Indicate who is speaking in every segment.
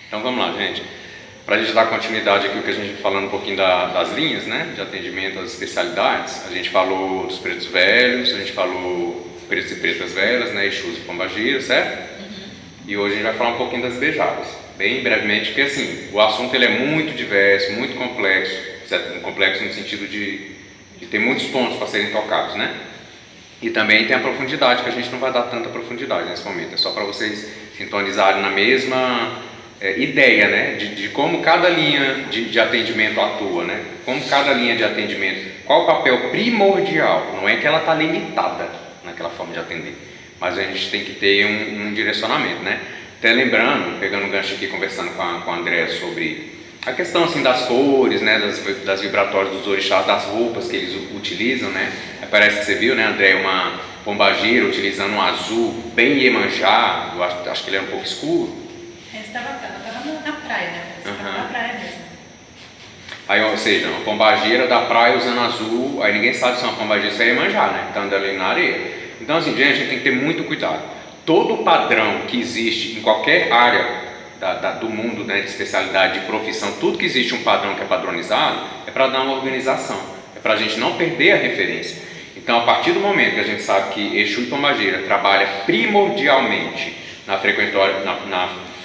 Speaker 1: Então vamos lá, gente. Para a gente dar continuidade aqui, o que a gente falando um pouquinho das linhas, né, de atendimento às especialidades, a gente falou dos pretos velhos, a gente falou pretos e pretas velhas, né, Exus e Pombagira, certo? E hoje a gente vai falar um pouquinho das beijadas, bem brevemente, porque assim, o assunto ele é muito diverso, muito complexo, certo? Complexo no sentido de ter muitos pontos para serem tocados, né? E também tem a profundidade, que a gente não vai dar tanta profundidade nesse momento, é só para vocês sintonizarem na mesma ideia, né, de como cada linha de atendimento atua, né, como cada linha de atendimento, qual o papel primordial, não é que ela está limitada naquela forma de atender, mas a gente tem que ter um direcionamento, né. Até lembrando, pegando um gancho aqui, conversando com a André sobre a questão assim das cores, né, das vibratórias dos orixás, das roupas que eles utilizam, né, parece que você viu, né, André, uma pombagira utilizando um azul bem Iemanjá, eu acho que ele era um pouco escuro.
Speaker 2: Estava na praia, né? Estava na praia mesmo.
Speaker 1: Aí, ou seja, uma pombagira da praia usando azul, aí ninguém sabe se é uma pombagira, se é Iemanjá, né? Tá andando ali na areia. Então, assim, gente, a gente tem que ter muito cuidado. Todo padrão que existe em qualquer área do mundo, né, de especialidade, de profissão, tudo que existe um padrão que é padronizado, é para dar uma organização, é para a gente não perder a referência. Então, a partir do momento que a gente sabe que Exu e Pombagira trabalha primordialmente na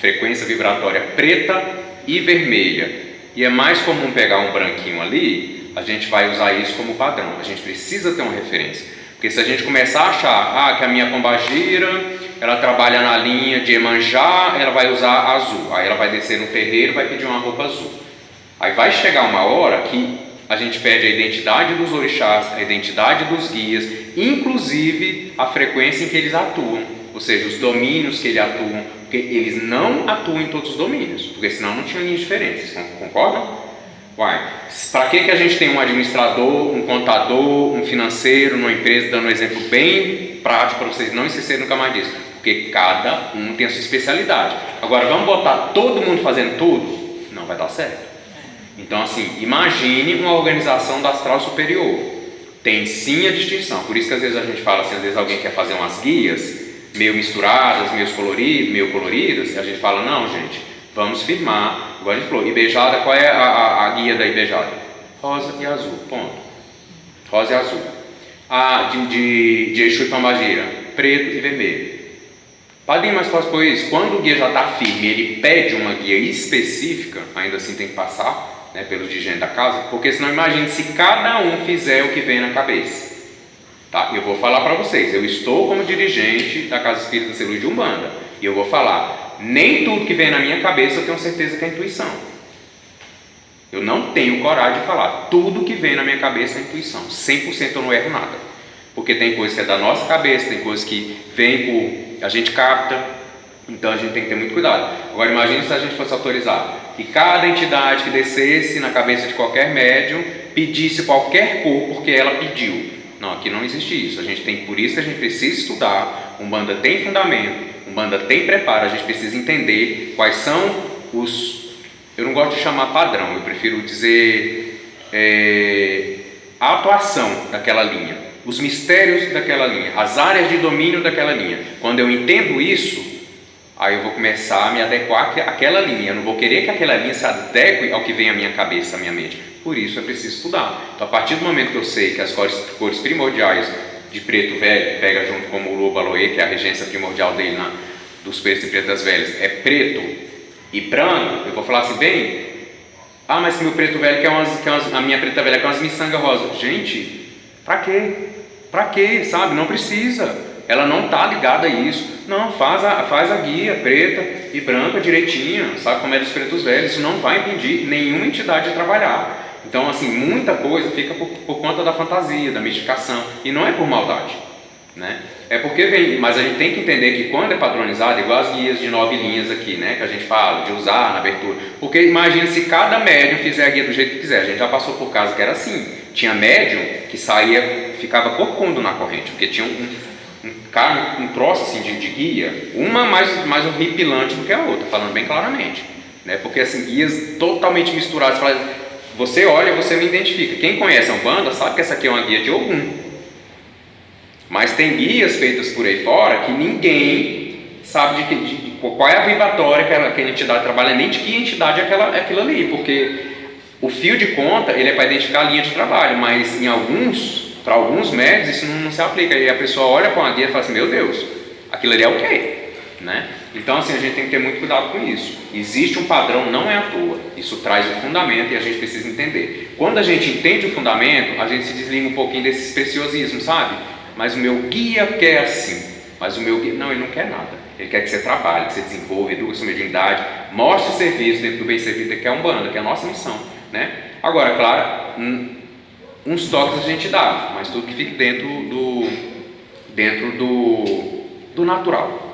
Speaker 1: frequência vibratória preta e vermelha, e é mais comum pegar um branquinho ali, a gente vai usar isso como padrão. A gente precisa ter uma referência, porque se a gente começar a achar que a minha pombagira, ela trabalha na linha de Iemanjá, ela vai usar azul, aí ela vai descer no terreiro e vai pedir uma roupa azul. Aí vai chegar uma hora que a gente pede a identidade dos orixás, a identidade dos guias, inclusive a frequência em que eles atuam, ou seja, os domínios que eles atuam, porque eles não atuam em todos os domínios, porque senão não tinha linhas diferentes, concordam? Para que a gente tem um administrador, um contador, um financeiro numa empresa, dando um exemplo bem prático para vocês não esquecerem nunca mais disso, porque cada um tem a sua especialidade. Agora, vamos botar todo mundo fazendo tudo? Não vai dar certo. Então, assim, imagine uma organização da astral superior. Tem sim a distinção, por isso que às vezes a gente fala assim, às vezes alguém quer fazer umas guias meio misturadas, meio coloridas, e a gente fala, não, gente, vamos firmar, igual a gente falou, Ibejada, qual é a guia da Ibejada? Rosa e azul, ponto. Rosa e azul. De Exu e Pombagira, preto e vermelho. Padrinho, mas posso pôr isso? Quando o guia já está firme, ele pede uma guia específica, ainda assim tem que passar, né, pelos dirigentes da casa, porque senão imagine se cada um fizer o que vem na cabeça. Tá? Eu vou falar para vocês, eu estou como dirigente da Casa Espírita Celuz de Umbanda, e eu vou falar, nem tudo que vem na minha cabeça eu tenho certeza que é intuição. Eu não tenho coragem de falar, tudo que vem na minha cabeça é intuição, 100% eu não erro nada, porque tem coisa que é da nossa cabeça, tem coisa que vem a gente capta, então a gente tem que ter muito cuidado. Agora imagine se a gente fosse autorizar que cada entidade que descesse na cabeça de qualquer médium pedisse qualquer cor porque ela pediu. Não, aqui não existe isso. Por isso que a gente precisa estudar. Umbanda tem fundamento, Umbanda tem preparo. A gente precisa entender quais são eu não gosto de chamar padrão, eu prefiro dizer a atuação daquela linha, os mistérios daquela linha, as áreas de domínio daquela linha. Quando eu entendo isso, aí eu vou começar a me adequar àquela linha. Eu não vou querer que aquela linha se adeque ao que vem à minha cabeça, à minha mente. Por isso é preciso estudar. Então, a partir do momento que eu sei que as cores primordiais de preto velho, pega junto com o Lobo Aloe, que é a regência primordial dele dos pretos e pretas velhas, é preto e branco, eu vou falar assim, mas meu preto velho a minha preta velha quer umas miçanga rosa. Gente, pra quê? Pra quê, sabe? Não precisa. Ela não está ligada a isso. Não, faz a guia preta e branca direitinho, sabe como é dos pretos velhos. Isso não vai impedir nenhuma entidade de trabalhar. Então, assim, muita coisa fica por conta da fantasia, da mistificação, e não é por maldade, né? É porque mas a gente tem que entender que quando é padronizado, igual as guias de 9 linhas aqui, né, que a gente fala, de usar na abertura, porque imagina se cada médium fizer a guia do jeito que quiser. A gente já passou por casos que era assim, tinha médium que ficava corcunda na corrente, porque tinha um troço assim de guia, uma mais horripilante do que a outra, falando bem claramente, né? Porque assim, guias totalmente misturadas, você olha, você não identifica. Quem conhece a Umbanda sabe que essa aqui é uma guia de Ogum, mas tem guias feitas por aí fora que ninguém sabe de qual é a vibratória que a entidade trabalha, nem de que entidade é aquilo ali, porque o fio de conta ele é para identificar a linha de trabalho, mas para alguns médios isso não se aplica, e a pessoa olha com a guia e fala assim, meu Deus, aquilo ali é o quê? Né? Então assim, a gente tem que ter muito cuidado com isso. Existe um padrão, não é à toa, isso traz o fundamento e a gente precisa entender. Quando a gente entende o fundamento, a gente se desliga um pouquinho desses preciosismos, sabe? Mas o meu guia quer assim, mas o meu guia, não, ele não quer nada, ele quer que você trabalhe, que você desenvolva, eduque sua mediunidade, mostre serviço dentro do bem servido, que é a Umbanda, que é a nossa missão, né? Agora, claro, uns toques a gente dá, mas tudo que fique dentro do natural,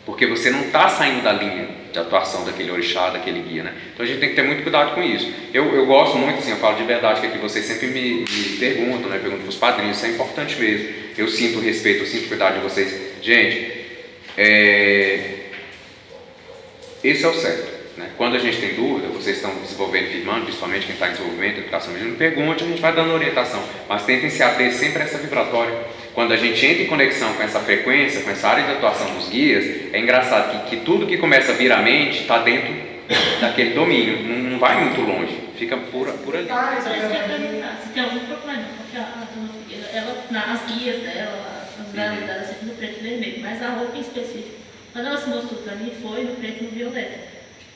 Speaker 1: porque você não está saindo da linha de atuação daquele orixá, daquele guia, né? Então a gente tem que ter muito cuidado com isso. Eu gosto muito, assim, eu falo de verdade, que aqui vocês sempre me perguntam, né? Perguntam para os padrinhos, isso é importante mesmo. Eu sinto respeito, eu sinto cuidado de vocês. Gente, esse é o certo, né? Quando a gente tem dúvida, vocês estão desenvolvendo, firmando, principalmente quem está em desenvolvimento, educação mediúnica, pergunte, a gente vai dando orientação, mas tentem se ater sempre a essa vibratória. Quando a gente entra em conexão com essa frequência, com essa área de atuação dos guias, é engraçado que tudo que começa a vir à mente está dentro daquele domínio, não vai muito longe, fica por ali.
Speaker 2: Mas eu ia perguntar se tem algum problema, porque a dona Figueira, as guias dela, as velas dela sempre no preto e vermelho, mas a roupa em específico, quando ela se mostrou para mim, foi no preto e no violeta.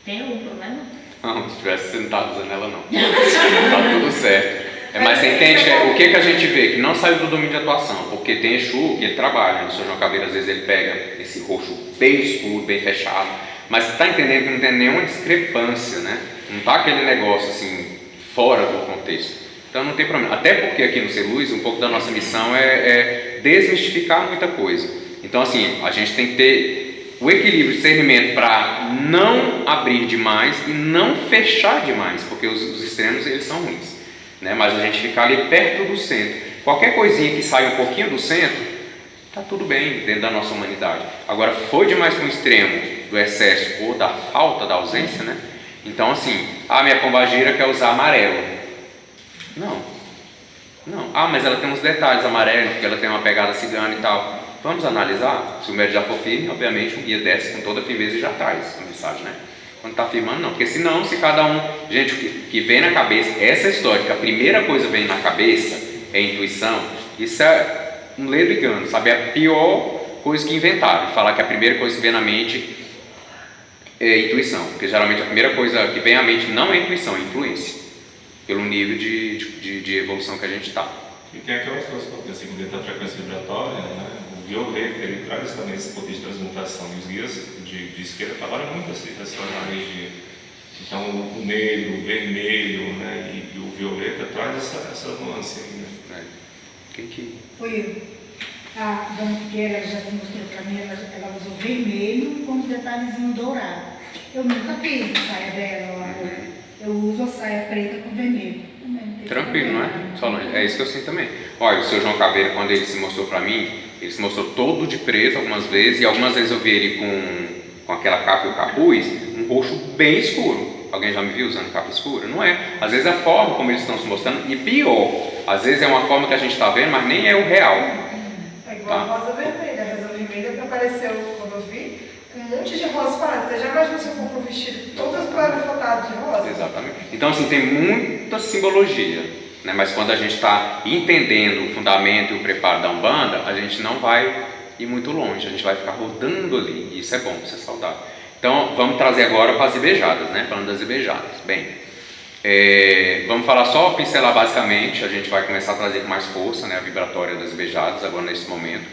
Speaker 2: Tem algum problema?
Speaker 1: Não, se tivesse sentado usando ela, não. Tá tudo certo. Mas você entende o que a gente vê? Que não saiu do domínio de atuação, porque tem Exu que ele trabalha, o Sr. João Caveira às vezes ele pega esse roxo bem escuro, bem fechado, mas você está entendendo que não tem nenhuma discrepância, né? Não está aquele negócio assim, fora do contexto. Então não tem problema, até porque aqui no Ser Luz, um pouco da nossa missão é desmistificar muita coisa. Então assim, a gente tem que ter o equilíbrio de discernimento para não abrir demais e não fechar demais, porque os extremos eles são ruins. Né? Mas a gente ficar ali perto do centro. Qualquer coisinha que saia um pouquinho do centro, está tudo bem dentro da nossa humanidade. Agora, foi demais para um extremo do excesso ou da falta, da ausência, né? Então, assim, minha pombagira quer usar amarelo. Não. Mas ela tem uns detalhes amarelos, porque ela tem uma pegada cigana e tal. Vamos analisar? Se o médium já for firme, obviamente o guia desce com toda a firmeza e já traz a mensagem, né? Quando está afirmando, não, porque senão, se cada um, gente, o que vem na cabeça, essa história, que a primeira coisa vem na cabeça é a intuição, isso é um ledo engano, sabe? É a pior coisa que inventaram, falar que a primeira coisa que vem na mente é a intuição, porque geralmente a primeira coisa que vem à mente não é intuição, é influência, pelo nível de evolução que a gente está.
Speaker 3: E tem aquelas coisas que acontecem dentro da frequência vibratória, né? O violeta, ele traz também esse poder de transmutação, e os guias de esquerda trabalham muito essa energia. Então, o negro, o vermelho, né? E o violeta traz essa nuance aí, né?
Speaker 1: Quem que...
Speaker 4: Foi eu. A dona Figueira já se mostrou para mim, ela usou vermelho com um detalhezinho dourado. Eu nunca fiz a saia dela, eu uso a saia preta com vermelho.
Speaker 1: Tranquilo, não é? Solange, é isso que eu sinto também. Olha, o Sr. João Caveira, quando ele se mostrou para mim, ele se mostrou todo de preto algumas vezes, e algumas vezes eu vi ele com aquela capa e o capuz, um roxo bem escuro. Alguém já me viu usando capa escura? Não é. Às vezes é a forma como eles estão se mostrando, e pior, às vezes é uma forma que a gente está vendo, mas nem é o real.
Speaker 5: É igual a rosa vermelha. A rosa vermelha que apareceu quando eu vi, um monte de rosas paradas. Você já imaginou se eu compro um vestido todas parafotadas de rosa?
Speaker 1: Exatamente. Então, assim, tem muita simbologia, né? Mas quando a gente está entendendo o fundamento e o preparo da Umbanda, a gente não vai ir muito longe, a gente vai ficar rodando ali, e isso é bom, isso é saudável. Então, vamos trazer agora para as ibejadas, né? Falando das ibejadas. Bem, vamos falar só, pincelar basicamente, a gente vai começar a trazer com mais força, né, a vibratória das ibejadas, agora nesse momento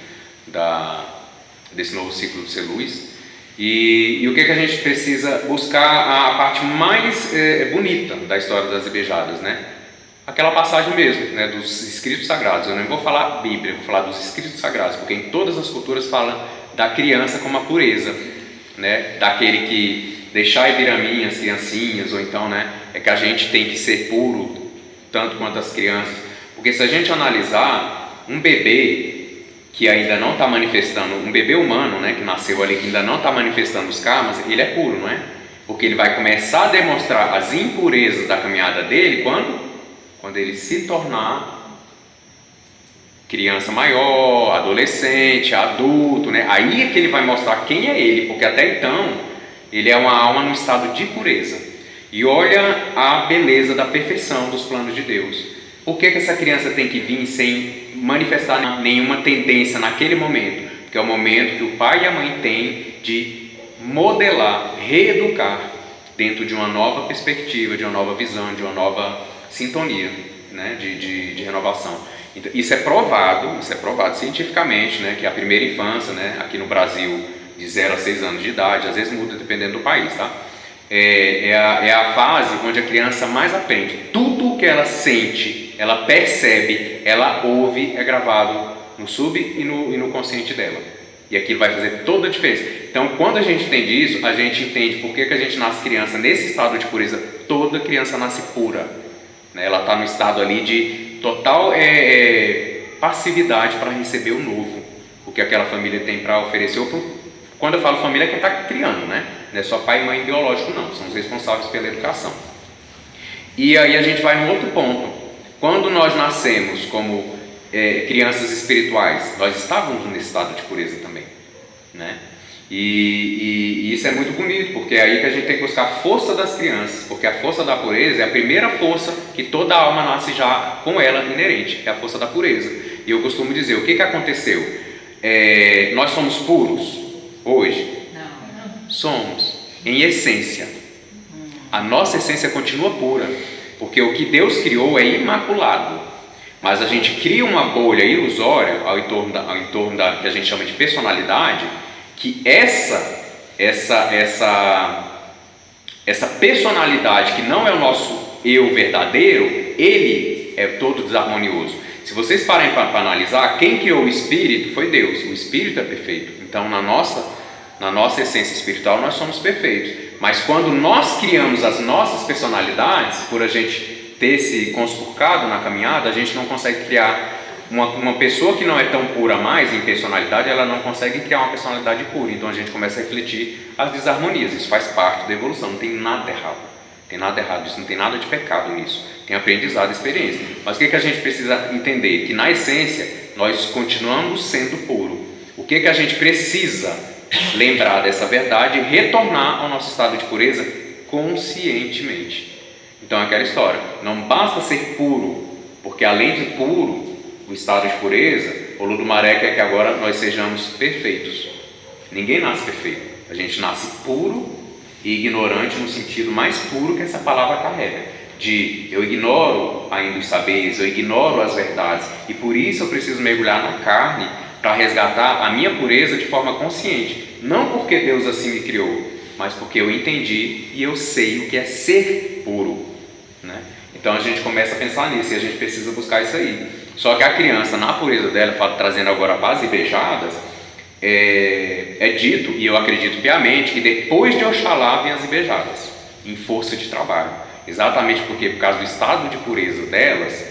Speaker 1: desse novo ciclo do Ser Luz. E o que a gente precisa buscar? A parte mais bonita da história das ibejadas, né? Aquela passagem mesmo, né, dos escritos sagrados. Eu não vou falar Bíblia, eu vou falar dos escritos sagrados, porque em todas as culturas falam da criança como a pureza, né? Daquele que deixar vir a mim as criancinhas, ou então, né, é que a gente tem que ser puro tanto quanto as crianças, porque se a gente analisar um bebê que ainda não está manifestando, um bebê humano, né, que nasceu ali, que ainda não está manifestando os karmas, ele é puro, não é? Porque ele vai começar a demonstrar as impurezas da caminhada dele quando ele se tornar criança maior, adolescente, adulto, né? Aí é que ele vai mostrar quem é ele, porque até então ele é uma alma no estado de pureza. E olha a beleza da perfeição dos planos de Deus. Por que essa criança tem que vir sem manifestar nenhuma tendência naquele momento? Porque é o momento que o pai e a mãe têm de modelar, reeducar dentro de uma nova perspectiva, de uma nova visão, de uma nova sintonia, né? de renovação. Então, isso é provado cientificamente, né? Que a primeira infância, né? Aqui no Brasil, de 0 a 6 anos de idade, às vezes muda dependendo do país, tá? É a fase onde a criança mais aprende. Tudo o que ela sente, ela percebe, ela ouve, é gravado no sub e no consciente dela. E aquilo vai fazer toda a diferença. Então, quando a gente entende isso, a gente entende por que a gente nasce criança nesse estado de pureza. Toda criança nasce pura, né? Ela está no estado ali de total passividade para receber o novo, o que aquela família tem para oferecer. Quando eu falo família, é quem está criando, né? Não é só pai e mãe biológico, não. São os responsáveis pela educação. E aí a gente vai num outro ponto. Quando nós nascemos como crianças espirituais, nós estávamos nesse estado de pureza também, né? E isso é muito bonito, porque é aí que a gente tem que buscar a força das crianças, porque a força da pureza é a primeira força que toda alma nasce já com ela inerente, que é a força da pureza. E eu costumo dizer, o que aconteceu? Nós somos puros hoje?
Speaker 6: Não.
Speaker 1: Somos, em essência. A nossa essência continua pura, porque o que Deus criou é imaculado. Mas a gente cria uma bolha ilusória ao entorno da que a gente chama de personalidade, que essa personalidade que não é o nosso eu verdadeiro, ele é todo desarmonioso. Se vocês pararem para analisar, quem criou o espírito foi Deus. O espírito é perfeito. Então, na nossa essência espiritual, nós somos perfeitos. Mas quando nós criamos as nossas personalidades, por a gente ter se conspurcado na caminhada, a gente não consegue criar uma pessoa que não é tão pura mais em personalidade, ela não consegue criar uma personalidade pura. Então a gente começa a refletir as desarmonias. Isso faz parte da evolução, não tem nada errado. Não tem nada errado, isso não tem nada de pecado nisso. Tem aprendizado, experiência. Mas o que a gente precisa entender? Que na essência nós continuamos sendo puro. O que a gente precisa lembrar dessa verdade e retornar ao nosso estado de pureza conscientemente. Então é aquela história, não basta ser puro, porque além de puro, o estado de pureza, o Ludomaré quer que agora nós sejamos perfeitos. Ninguém nasce perfeito, a gente nasce puro e ignorante no sentido mais puro que essa palavra carrega, de eu ignoro ainda os saberes, eu ignoro as verdades, e por isso eu preciso mergulhar na carne para resgatar a minha pureza de forma consciente, não porque Deus assim me criou, mas porque eu entendi e eu sei o que é ser puro, né? Então a gente começa a pensar nisso e a gente precisa buscar isso aí. Só que a criança, na pureza dela, trazendo agora as ibejadas, é dito, e eu acredito piamente, que depois de Oxalá vem as ibejadas, em força de trabalho. Exatamente porque, por causa do estado de pureza delas,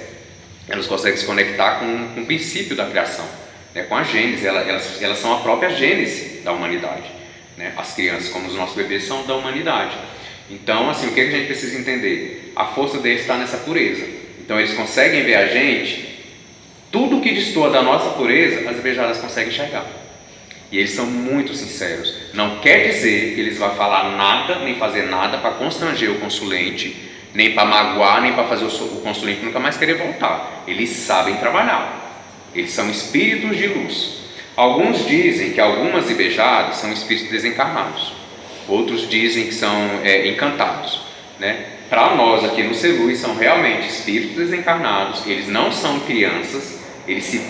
Speaker 1: elas conseguem se conectar com o princípio da criação, né? Com a gênese, elas são a própria gênese da humanidade, né? As crianças, como os nossos bebês, são da humanidade. Então, assim, o que a gente precisa entender? A força deles está nessa pureza. Então, eles conseguem ver a gente, tudo que destoa da nossa pureza, as ibejadas conseguem enxergar. E eles são muito sinceros. Não quer dizer que eles vão falar nada, nem fazer nada para constranger o consulente, nem para magoar, nem para fazer o consulente nunca mais querer voltar. Eles sabem trabalhar. Eles são espíritos de luz. Alguns dizem que algumas ibejadas são espíritos desencarnados. Outros dizem que são encantados, né? Para nós aqui no Celuz são realmente espíritos desencarnados. Eles não são crianças.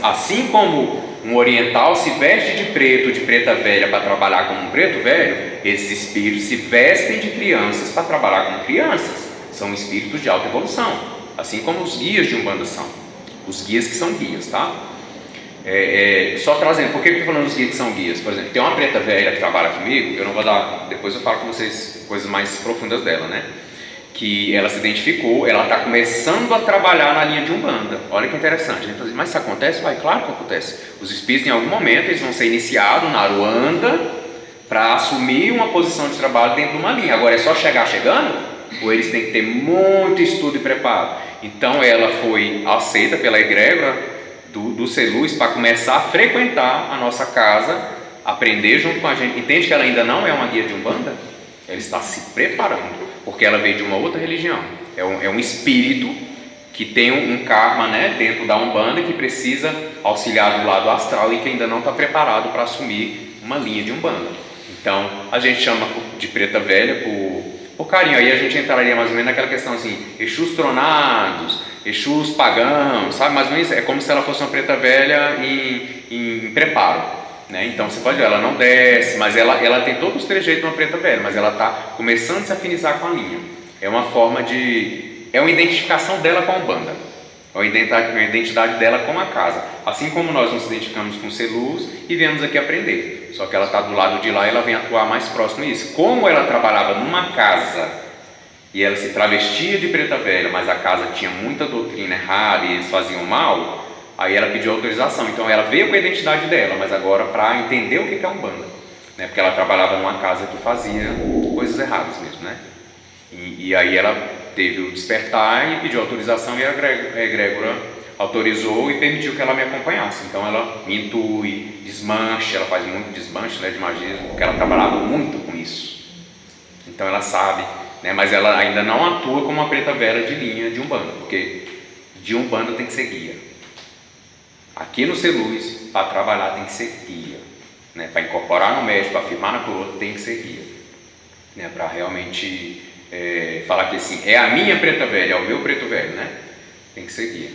Speaker 1: Assim como um oriental se veste de preto, de preta velha para trabalhar como um preto velho, esses espíritos se vestem de crianças para trabalhar como crianças. São espíritos de alta evolução, assim como os guias de Umbanda são. Os guias que são guias, tá? Só trazendo, por que eu estou falando dos guias que são guias? Por exemplo, tem uma preta velha que trabalha comigo, eu não vou dar, depois eu falo com vocês coisas mais profundas dela, né? Que ela se identificou, ela está começando a trabalhar na linha de Umbanda. Olha que interessante. A gente diz, mas isso acontece? Vai, claro que acontece. Os espíritos, em algum momento, eles vão ser iniciados na Aruanda para assumir uma posição de trabalho dentro de uma linha. Agora, é só chegar chegando? Ou eles têm que ter muito estudo e preparo? Então, ela foi aceita pela egrégora do Celuz para começar a frequentar a nossa casa, aprender junto com a gente. Entende que ela ainda não é uma guia de Umbanda? Ela está se preparando, porque ela veio de uma outra religião. É um espírito que tem um karma, né, dentro da Umbanda, que precisa auxiliar do lado astral e que ainda não está preparado para assumir uma linha de Umbanda. Então, a gente chama de preta velha por carinho. Aí a gente entraria mais ou menos naquela questão assim, Exus tronados, Exus pagãos, sabe? Mais ou menos é como se ela fosse uma preta velha em preparo, né? Então você pode ver, ela não desce, mas ela tem todos os trejeitos de uma preta velha, mas ela está começando a se afinizar com a linha. É uma forma é uma identificação dela com a Umbanda, é uma identidade dela com a casa. Assim como nós nos identificamos com o Celuz e viemos aqui aprender. Só que ela está do lado de lá e ela vem atuar mais próximo a isso. Como ela trabalhava numa casa e ela se travestia de preta velha, mas a casa tinha muita doutrina errada e eles faziam mal, aí ela pediu autorização. Então ela veio com a identidade dela, mas agora para entender o que é Umbanda, né? Porque ela trabalhava numa casa que fazia coisas erradas mesmo, né? E aí ela teve o despertar e pediu autorização, e a egrégora autorizou e permitiu que ela me acompanhasse. Então ela me intui, desmanche, ela faz muito desmanche, né, de magia, porque ela trabalhava muito com isso. Então ela sabe, né, mas ela ainda não atua como uma preta velha de linha de Umbanda, porque de Umbanda tem que ser guia. Aqui no Celuz, para trabalhar tem que ser guia, né, para incorporar no médico, para firmar na coroa, tem que ser guia, né, para realmente falar que assim, é a minha preta velha, é o meu preto velho, né? Tem que ser guia.